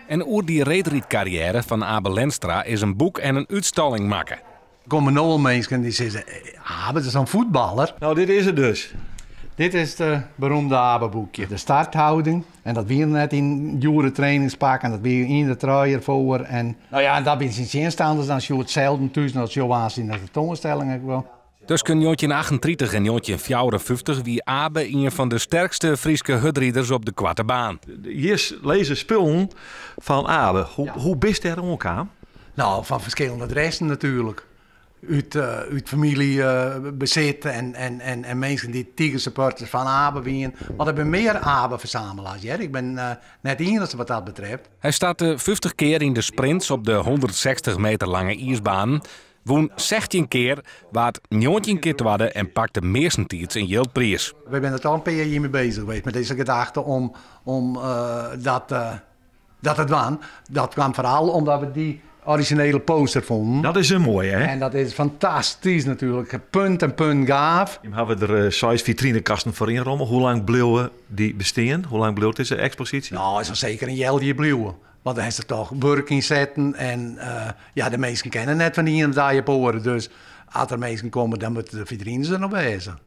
En oer die reedrietcarrière van Abe Lenstra is een boek en een uitstalling maken. Er komen nu al mensen die zeggen, Abe is een voetballer. Nou, dit is het dus. Dit is het beroemde Abe-boekje. De starthouding. En dat weer net in jure trainingspak. En dat weer in de trui ervoor. En nou ja, en dat is iets instaanders dan je het zelden thuis. Dat je aanzien dat de tentoonstelling ook wel. Tussen 1938 en 1954 wie Abe een van de sterkste Frieske hutriders op de kwarte baan. Hier lezen spullen van Abe. Hoe bist er omgaan? Nou, van verschillende adressen natuurlijk. Uit familie bezit en mensen die supporters van Abe zijn. Maar er zijn meer Abe-verzamelaars. Ja? Ik ben net enige wat dat betreft. Hij staat 50 keer in de sprints op de 160 meter lange ijsbaan. Woon 16 keer, waard 19 keer tweede en pakte meestentijd een Jildprijs. We zijn er al een paar jaar mee bezig geweest met deze gedachte om dat het waan. Dat kwam vooral omdat we die originele poster vonden. Dat is een mooie, hè? En dat is fantastisch natuurlijk. Punt en punt gaaf. We hebben er 6 vitrinekasten voor inrommel. Hoe lang bleven die bestaan? Hoe lang bleef deze expositie? Nou, is er zeker een jeltje blijven. Want dan is er toch werk in zetten. En ja, de mensen kennen net van hier en daar je poren. Dus als er mensen komen, dan moeten de vitrines er nog wezen.